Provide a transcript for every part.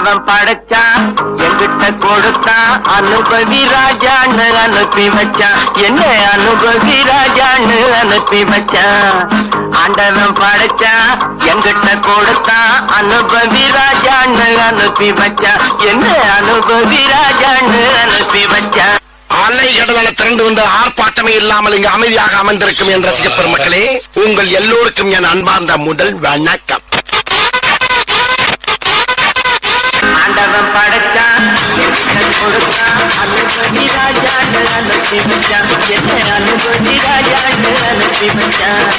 ஆண்டவன் படைச்சான் எங்கிட்ட கொடுத்தான் அனுபவி ராஜான்னு அனுப்பி வச்சான் என்ன அனுபவி ராஜான்னு அனுப்பி வச்சான் ஆண்டவன் படைச்சான் எங்கிட்ட கொடுத்தான் அனுபவி ராஜான்னு அனுப்பி வச்சான் என்ன அனுபவி ராஜான்னு அனுப்பி வச்சான் அலை கடலான திரண்டு வந்து ஆர்ப்பாட்டமே இல்லாமல் இங்கு அமைதியாக அமர்ந்திருக்கும் என் ரசிக பெருமக்களே உங்கள் எல்லோருக்கும் என் அன்பார்ந்த முதல் வணக்கம். ஆண்டவன் படைச்சான் கொடுத்தான் அனுபவி ராஜான்னு அனுப்பி வச்சான் என்ன அனுபவி ராஜான்னு அனுப்பி வச்சான்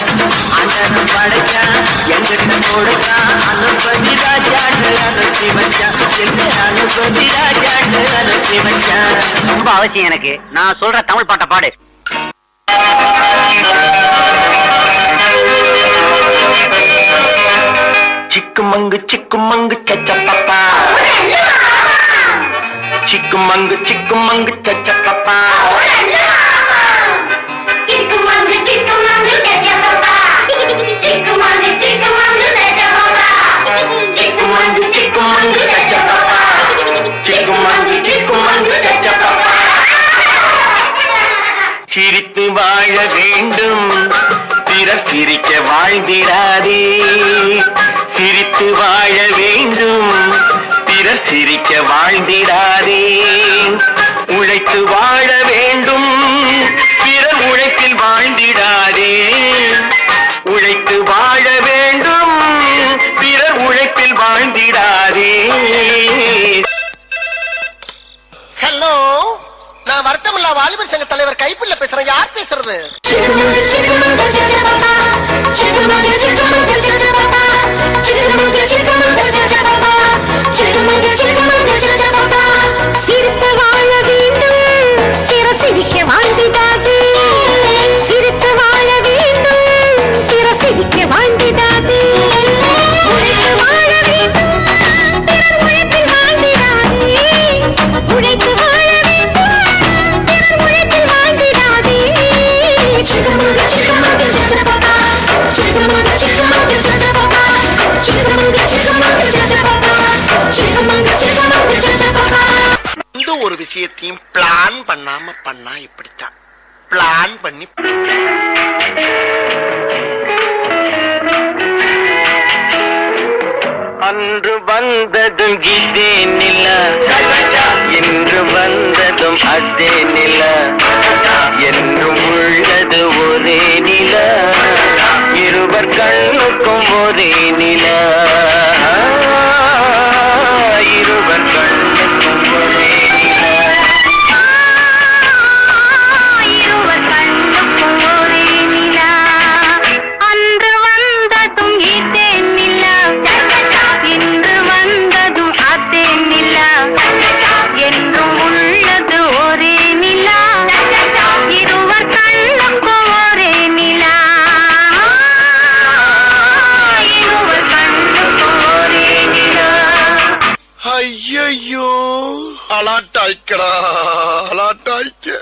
ஆண்டவன் படைச்சான் எங்கிட்ட கொடுத்தான் அனுபவி ராஜான்னு அனுப்பி வச்சான் என்ன அனுபவி ராஜான்னு அனுப்பி வச்சான். ரொம்ப அவசியம் எனக்கு. நான் சொல்ற தமிழ் பாட்டை பாடு. சிக்குமங்கு சிக்குமங்கு சச்ச பாப்பா சிக்குமங்கு சிக்குமங்கு சச்ச பாப்பா சிக்குமங்கு சிக்குமங்கு சச்ச பாப்பா சிக்குமங்கு சிக்குமங்கு சச்ச பாப்பா சிக்குமங்கு சிக்குமங்கு சச்ச பாப்பா சிக்குமங்கு சிக்குமங்கு சச்ச பாப்பா. சிரித்து வாழ வேண்டும் பிறர் சிரிக்க வாழ்ந்திடாதே சிரித்து வாழ வேண்டும் பிறர் சிரிக்க வாழ்ந்திடாதே உழைத்து வாழ வேண்டும் பிறர் உழைப்பில் வாழ்ந்திடாதே உழைத்து வாழ வேண்டும் பிறர் உழைப்பில் வாழ்ந்திடாதே. ஹலோ, நான் வருத்தமில்லா வாலிபர் சங்க தலைவர் கைப்புள்ள பேசுறேன். யார் பேசுறது? சிரித்து வாழ வேண்டும் பிறர் சிரிக்க வாழ்ந்திடாதே சிரித்து வாழ வேண்டும் பிறர் சிரிக்க வாழ்ந்திடாதே வாழ வேண்டும் பிறர் உழைப்பில் வாழ்ந்திடாதே உழைத்து வாழ வேண்டும் பிறர் உழைப்பில் வாழ்ந்திடாதே. சிக்கமங்க சிக்கமங்க சச்சபாபா சிக்கமங்க சிக்கமங்க சச்சபாபா சிக்கமங்க சிக்கமங்க சச்சபாபா சிக்கமங்க சிக்கமங்க சச்சபாபா. இந்த ஒரு விஷயத்தையும் பிளான் பண்ணாம பண்ணா இப்படித்தான். பிளான் பண்ணி அன்று வந்ததும் இதே நில என்று வந்ததும் அதே நில என்றும் உள்ளது ஒரே நில இருவர் கண்ணுக்கும் ஒரே நில இருவர் கண்ணுக்கும் ஒரே நில இருவர் கண்ணுக்கும் ஒரே நில அன்று வந்ததும் இதே நில இன்று வந்ததும் அதே நில என்றும் உள்ளது ஒரே நில இருவர் கண்ணுக்கும் ஒரே நில இருவர் கண்ணுக்கும் ஒரே நில. ஐயோ அலாட்டாய்க்கடா அலாட்டாய்க்க.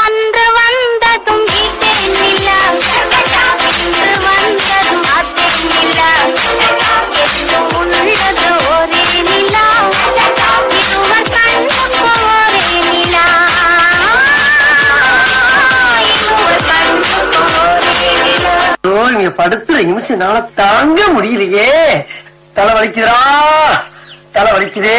அன்று வந்ததும் இதே நில இன்று வந்ததும் அதே நில என்றும் உள்ளது ஒரே நில இருவர் கண்ணுக்கும் ஒரே நில இருவர் கண்ணுக்கும் ஒரே நில. நீங்க படுத்துற நிமிஷம்னால தாங்க முடியலையே. தலை வலிக்குதா தலை வலிக்குதே.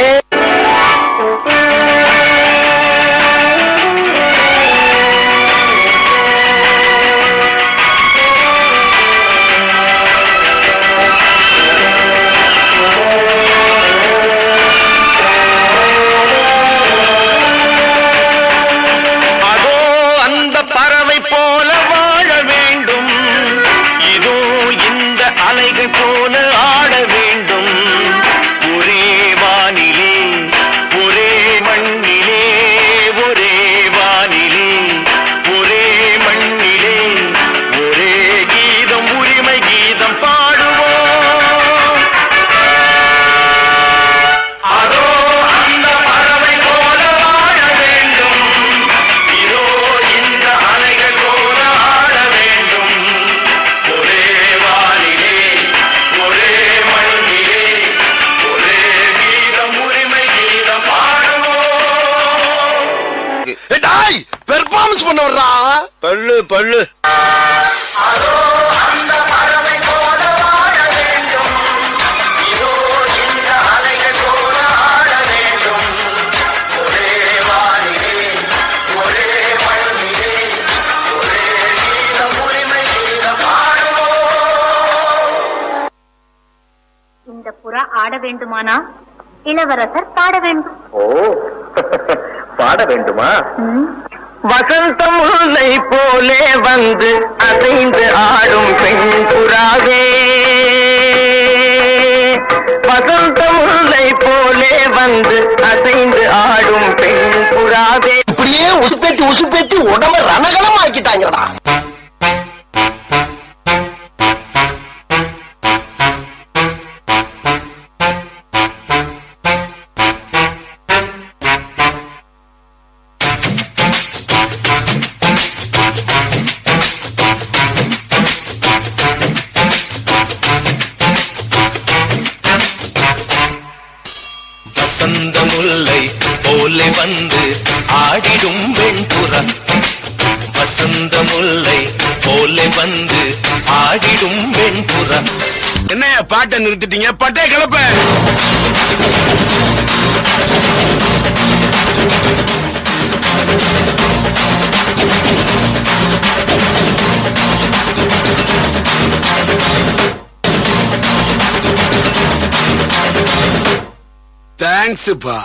அதோ அந்த பறவை போல வாழ வேண்டும் இதோ இந்த அலைகள் போல ஆட வேண்டும் ஒரே வானிலே ஒரே மண்ணிலே பெர்ஃபார்மன்ஸ் பண்ண வர்றா. பல்லு பல்லு இந்த புறா ஆட வேண்டுமானா இளவரசர் பாட வேண்டும். ஓ பாட வேண்டுமா? வசந்தம் முல்லை போலே வந்து அசைந்து ஆடும் பெண் புறாவே, வசந்தம் முல்லை போலே வந்து அசைந்து ஆடும் பெண் புறாவே. இப்படியே உசுப்பேத்தி உடம்ப ரணகலம் ஆக்கிட்டாங்கடா. வசந்த முல்லை போலே வந்து ஆடிடும் வெண்புறா, வசந்த முல்லை போலே வந்து ஆடிடும் வெண்புறா. என்ன பாட்டை நிறுத்திட்டீங்க? பட்டே கிளப்ப. தேங்க்ஸ்ப்பா.